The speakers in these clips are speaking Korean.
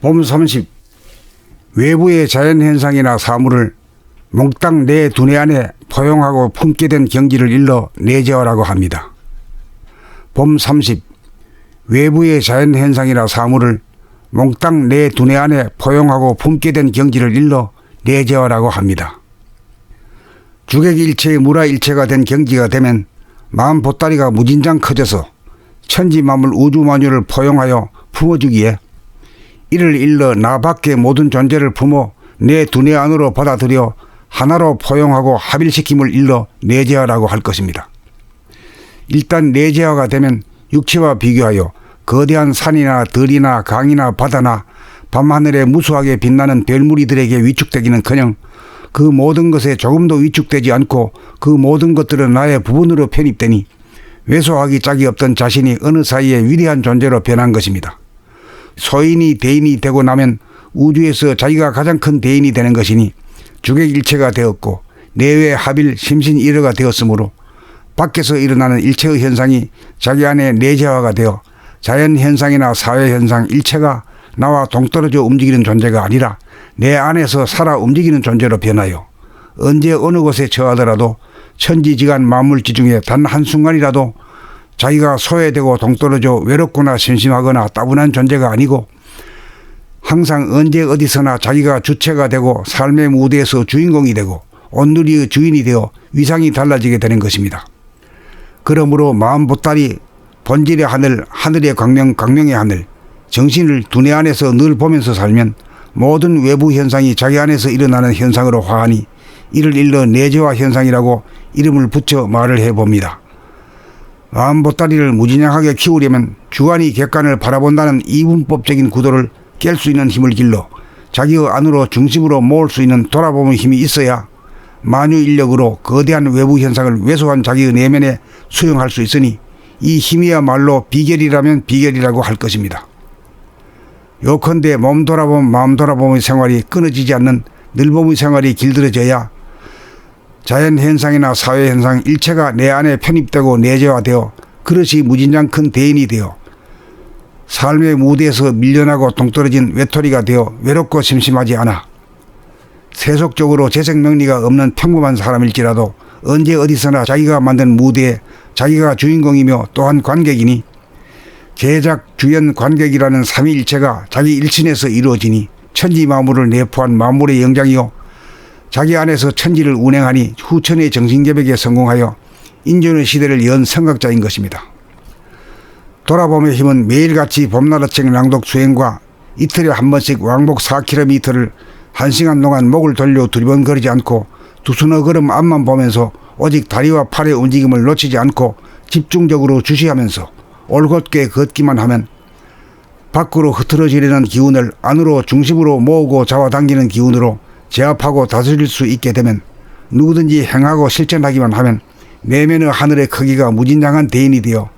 봄 30. 외부의 자연현상이나 사물을 몽땅 내 두뇌 안에 포용하고 품게 된 경지를 일러 내재화라고 합니다. 봄 30. 외부의 자연현상이나 사물을 몽땅 내 두뇌 안에 포용하고 품게 된 경지를 일러 내재화라고 합니다. 주객일체의 무라일체가 된 경지가 되면 마음 보따리가 무진장 커져서 천지만물 우주만유를 포용하여 품어주기에 이를 일러 나 밖의 모든 존재를 품어 내 두뇌 안으로 받아들여 하나로 포용하고 합일시킴을 일러 내재화라고 할 것입니다. 일단 내재화가 되면 육체와 비교하여 거대한 산이나 들이나 강이나 바다나 밤하늘에 무수하게 빛나는 별무리들에게 위축되기는커녕 그 모든 것에 조금도 위축되지 않고 그 모든 것들은 나의 부분으로 편입되니 왜소하기 짝이 없던 자신이 어느 사이에 위대한 존재로 변한 것입니다. 소인이 대인이 되고 나면 우주에서 자기가 가장 큰 대인이 되는 것이니 주객일체가 되었고 내외 합일 심신일어가 되었으므로 밖에서 일어나는 일체의 현상이 자기 안에 내재화가 되어 자연현상이나 사회현상 일체가 나와 동떨어져 움직이는 존재가 아니라 내 안에서 살아 움직이는 존재로 변하여 언제 어느 곳에 처하더라도 천지지간 만물지 중에 단 한순간이라도 자기가 소외되고 동떨어져 외롭거나 심심하거나 따분한 존재가 아니고 항상 언제 어디서나 자기가 주체가 되고 삶의 무대에서 주인공이 되고 온누리의 주인이 되어 위상이 달라지게 되는 것입니다. 그러므로 마음 보따리 본질의 하늘, 하늘의 광명, 광명의 하늘, 정신을 두뇌 안에서 늘 보면서 살면 모든 외부 현상이 자기 안에서 일어나는 현상으로 화하니 이를 일러 내재화 현상이라고 이름을 붙여 말을 해봅니다. 마음 보따리를 무진장하게 키우려면 주관이 객관을 바라본다는 이분법적인 구도를 깰 수 있는 힘을 길러 자기의 안으로 중심으로 모을 수 있는 돌아보는 힘이 있어야 만유인력으로 거대한 외부 현상을 왜소한 자기의 내면에 수용할 수 있으니 이 힘이야말로 비결이라면 비결이라고 할 것입니다. 요컨대 몸 돌아봄 마음 돌아봄의 생활이 끊어지지 않는 늘봄의 생활이 길들여져야 자연현상이나 사회현상 일체가 내 안에 편입되고 내재화되어 그릇이 무진장 큰 대인이 되어 삶의 무대에서 밀려나고 동떨어진 외톨이가 되어 외롭고 심심하지 않아 세속적으로 재생명리가 없는 평범한 사람일지라도 언제 어디서나 자기가 만든 무대에 자기가 주인공이며 또한 관객이니 계작, 주연, 관객이라는 삼위일체가 자기 일신에서 이루어지니 천지만물을 내포한 만물의 영장이요 자기 안에서 천지를 운행하니 후천의 정신개벽에 성공하여 인존의 시대를 연 성각자인 것입니다. 돌아봄의 힘은 매일같이 봄나라책 낭독 수행과 이틀에 한 번씩 왕복 4km를 1시간 동안 목을 돌려 두리번거리지 않고 두서너 걸음 앞만 보면서 오직 다리와 팔의 움직임을 놓치지 않고 집중적으로 주시하면서 올곧게 걷기만 하면 밖으로 흐트러지려는 기운을 안으로 중심으로 모으고 잡아당기는 기운으로 제압하고 다스릴 수 있게 되면 누구든지 행하고 실천하기만 하면 내면의 하늘의 크기가 무진장한 대인이 되어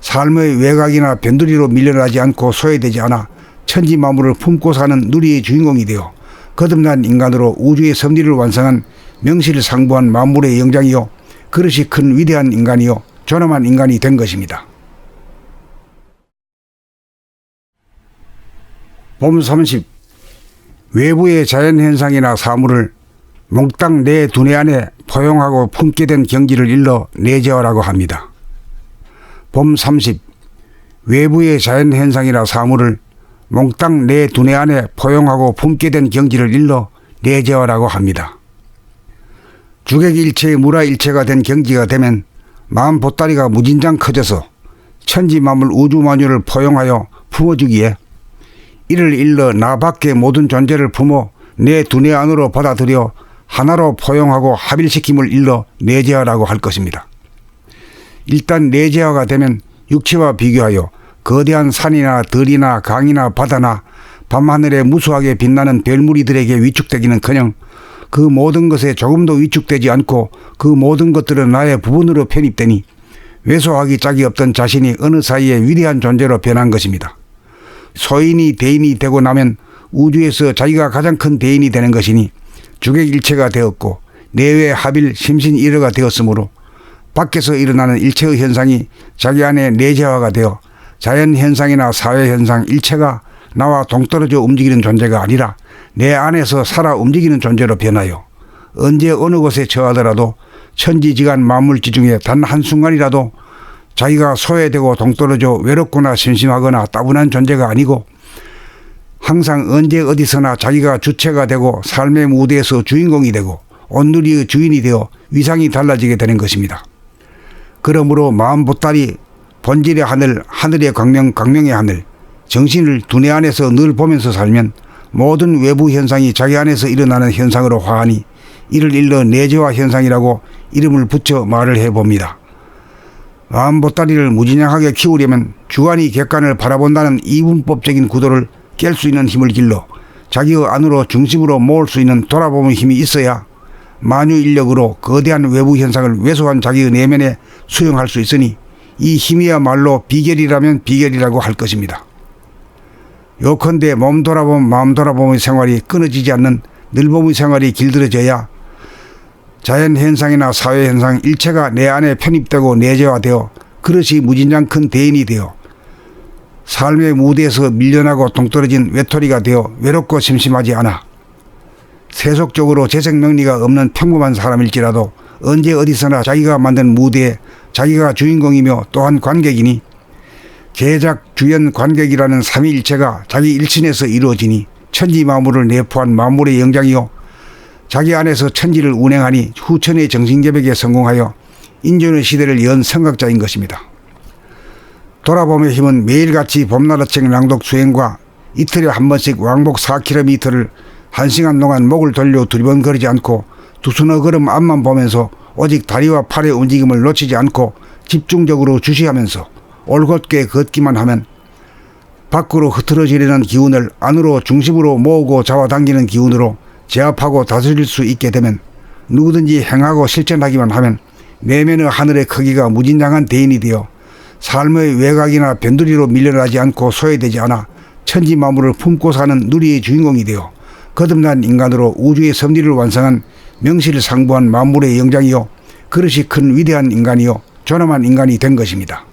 삶의 외곽이나 변두리로 밀려나지 않고 소외되지 않아 천지만물을 품고 사는 누리의 주인공이 되어 거듭난 인간으로 우주의 섭리를 완성한 명실상부한 만물의 영장이요 그릇이 큰 위대한 인간이요 존엄한 인간이 된 것입니다. 봄 30. 외부의 자연현상이나 사물을 몽땅 내 두뇌 안에 포용하고 품게 된 경지를 일러 내재화라고 합니다. 봄 30. 외부의 자연현상이나 사물을 몽땅 내 두뇌 안에 포용하고 품게 된 경지를 일러 내재화라고 합니다. 주객일체의 무라일체가 된 경지가 되면 마음 보따리가 무진장 커져서 천지만물 우주만유를 포용하여 품어주기에 이를 일러 나 밖의 모든 존재를 품어 내 두뇌 안으로 받아들여 하나로 포용하고 합일시킴을 일러 내재화라고 할 것입니다. 일단 내재화가 되면 육체와 비교하여 거대한 산이나 들이나 강이나 바다나 밤하늘에 무수하게 빛나는 별무리들에게 위축되기는커녕 그 모든 것에 조금도 위축되지 않고 그 모든 것들은 나의 부분으로 편입되니 왜소하기 짝이 없던 자신이 어느 사이에 위대한 존재로 변한 것입니다. 소인이 대인이 되고 나면 우주에서 자기가 가장 큰 대인이 되는 것이니 주객일체가 되었고 내외 합일 심신일어가 되었으므로 밖에서 일어나는 일체의 현상이 자기 안에 내재화가 되어 자연현상이나 사회현상 일체가 나와 동떨어져 움직이는 존재가 아니라 내 안에서 살아 움직이는 존재로 변하여 언제 어느 곳에 처하더라도 천지지간 만물지 중에 단 한순간이라도 자기가 소외되고 동떨어져 외롭거나 심심하거나 따분한 존재가 아니고 항상 언제 어디서나 자기가 주체가 되고 삶의 무대에서 주인공이 되고 온누리의 주인이 되어 위상이 달라지게 되는 것입니다. 그러므로 마음 보따리, 본질의 하늘, 하늘의 광명, 광명의 하늘, 정신을 두뇌 안에서 늘 보면서 살면 모든 외부 현상이 자기 안에서 일어나는 현상으로 화하니 이를 일러 내재화 현상이라고 이름을 붙여 말을 해봅니다. 마음 보따리를 무진장하게 키우려면 주관이 객관을 바라본다는 이분법적인 구도를 깰 수 있는 힘을 길러 자기의 안으로 중심으로 모을 수 있는 돌아보는 힘이 있어야 만유인력으로 거대한 외부 현상을 왜소한 자기의 내면에 수용할 수 있으니 이 힘이야말로 비결이라면 비결이라고 할 것입니다. 요컨대 몸 돌아봄 마음 돌아봄의 생활이 끊어지지 않는 늘봄의 생활이 길들여져야 자연현상이나 사회현상 일체가 내 안에 편입되고 내재화되어 그릇이 무진장 큰 대인이 되어 삶의 무대에서 밀려나고 동떨어진 외톨이가 되어 외롭고 심심하지 않아 세속적으로 재생명리가 없는 평범한 사람일지라도 언제 어디서나 자기가 만든 무대에 자기가 주인공이며 또한 관객이니 계작, 주연, 관객이라는 삼위일체가 자기 일신에서 이루어지니 천지만물을 내포한 만물의 영장이요 자기 안에서 천지를 운행하니 후천의 정신개벽에 성공하여 인존의 시대를 연 성각자인 것입니다. 돌아봄의 힘은 매일같이 봄나라책 낭독 수행과 이틀에 한 번씩 왕복 4km를 1시간 동안 목을 돌려 두리번거리지 않고 두서너 걸음 앞만 보면서 오직 다리와 팔의 움직임을 놓치지 않고 집중적으로 주시하면서 올곧게 걷기만 하면 밖으로 흐트러지려는 기운을 안으로 중심으로 모으고 잡아당기는 기운으로 제압하고 다스릴 수 있게 되면 누구든지 행하고 실천하기만 하면 내면의 하늘의 크기가 무진장한 대인이 되어 삶의 외곽이나 변두리로 밀려나지 않고 소외되지 않아 천지 만물을 품고 사는 누리의 주인공이 되어 거듭난 인간으로 우주의 섭리를 완성한 명실상부한 만물의 영장이요 그릇이 큰 위대한 인간이요 존엄한 인간이 된 것입니다.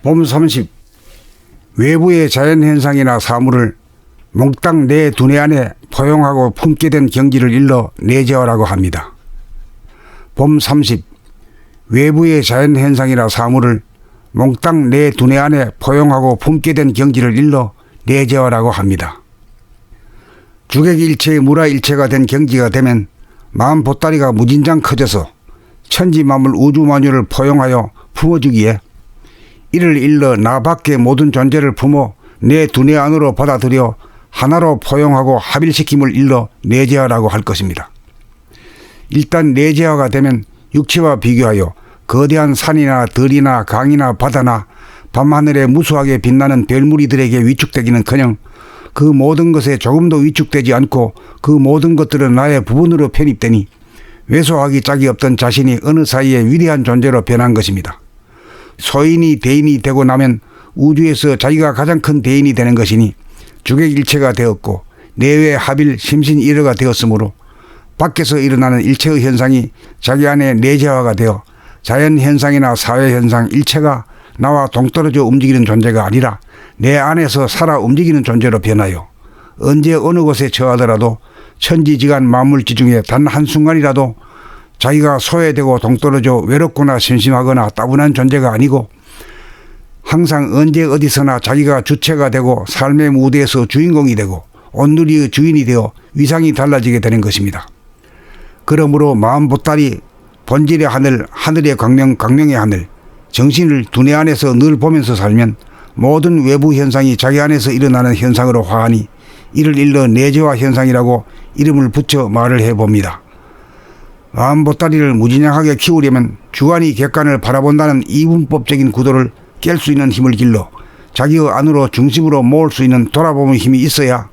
봄 30. 외부의 자연현상이나 사물을 몽땅 내 두뇌 안에 포용하고 품게 된 경지를 일러 내재화라고 합니다. 봄 30. 외부의 자연현상이나 사물을 몽땅 내 두뇌 안에 포용하고 품게 된 경지를 일러 내재화라고 합니다. 주객일체의 무라일체가 된 경지가 되면 마음 보따리가 무진장 커져서 천지만물 우주만유를 포용하여 품어주기에 이를 일러 나 밖의 모든 존재를 품어 내 두뇌 안으로 받아들여 하나로 포용하고 합일시킴을 일러 내재화라고 할 것입니다. 일단 내재화가 되면 육체와 비교하여 거대한 산이나 들이나 강이나 바다나 밤하늘에 무수하게 빛나는 별무리들에게 위축되기는커녕 그 모든 것에 조금도 위축되지 않고 그 모든 것들은 나의 부분으로 편입되니 왜소하기 짝이 없던 자신이 어느 사이에 위대한 존재로 변한 것입니다. 소인이 대인이 되고 나면 우주에서 자기가 가장 큰 대인이 되는 것이니 주객일체가 되었고 내외 합일 심신일어가 되었으므로 밖에서 일어나는 일체의 현상이 자기 안에 내재화가 되어 자연현상이나 사회현상 일체가 나와 동떨어져 움직이는 존재가 아니라 내 안에서 살아 움직이는 존재로 변하여 언제 어느 곳에 처하더라도 천지지간 만물지 중에 단 한순간이라도 자기가 소외되고 동떨어져 외롭거나 심심하거나 따분한 존재가 아니고 항상 언제 어디서나 자기가 주체가 되고 삶의 무대에서 주인공이 되고 온누리의 주인이 되어 위상이 달라지게 되는 것입니다. 그러므로 마음 보따리, 본질의 하늘, 하늘의 광명, 광명의 하늘, 정신을 두뇌 안에서 늘 보면서 살면 모든 외부 현상이 자기 안에서 일어나는 현상으로 화하니 이를 일러 내재화 현상이라고 이름을 붙여 말을 해봅니다. 마음 보따리를 무진장하게 키우려면 주관이 객관을 바라본다는 이분법적인 구도를 깰 수 있는 힘을 길러 자기의 안으로 중심으로 모을 수 있는 돌아보는 힘이 있어야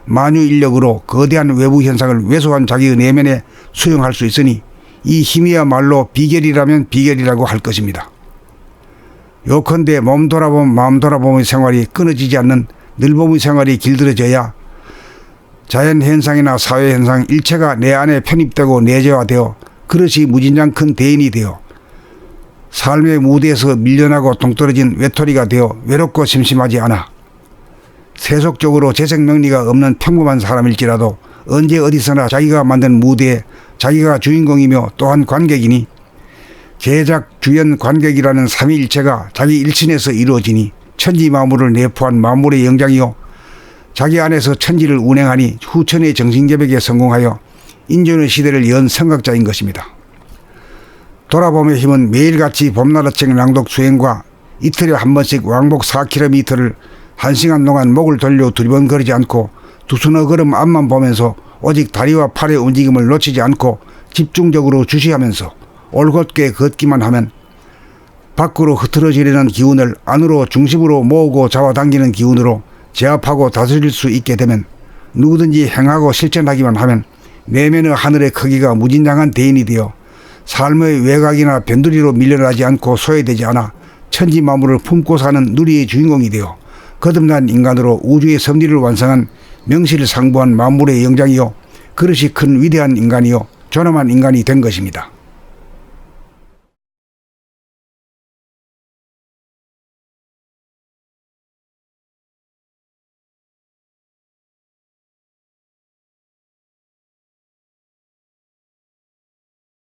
만유인력으로 거대한 외부 현상을 왜소한 자기의 내면에 수용할 수 있으니 이 힘이야말로 비결이라면 비결이라고 할 것입니다. 요컨대 몸 돌아봄 마음 돌아봄의 생활이 끊어지지 않는 늘봄의 생활이 길들여져야 자연현상이나 사회현상 일체가 내 안에 편입되고 내재화되어 그릇이 무진장 큰 대인이 되어 삶의 무대에서 밀려나고 동떨어진 외톨이가 되어 외롭고 심심하지 않아. 세속적으로 재생명리가 없는 평범한 사람일지라도 언제 어디서나 자기가 만든 무대에 자기가 주인공이며 또한 관객이니 제작, 주연, 관객이라는 삼위일체가 자기 일신에서 이루어지니 천지 만물을 내포한 만물의 영장이요 자기 안에서 천지를 운행하니 후천의 정신개벽에 성공하여 인존의 시대를 연 선각자인 것입니다. 돌아봄의 힘은 매일같이 봄나라책 낭독 수행과 이틀에 한 번씩 왕복 4km를 1시간 동안 목을 돌려 두리번거리지 않고 두서너 걸음 앞만 보면서 오직 다리와 팔의 움직임을 놓치지 않고 집중적으로 주시하면서 올곧게 걷기만 하면 밖으로 흐트러지려는 기운을 안으로 중심으로 모으고 잡아당기는 기운으로 제압하고 다스릴 수 있게 되면 누구든지 행하고 실천하기만 하면 내면의 하늘의 크기가 무진장한 대인이 되어 삶의 외곽이나 변두리로 밀려나지 않고 소외되지 않아 천지 만물을 품고 사는 누리의 주인공이 되어 거듭난 인간으로 우주의 섭리를 완성한 명실상부한 만물의 영장이요 그릇이 큰 위대한 인간이요 존엄한 인간이 된 것입니다.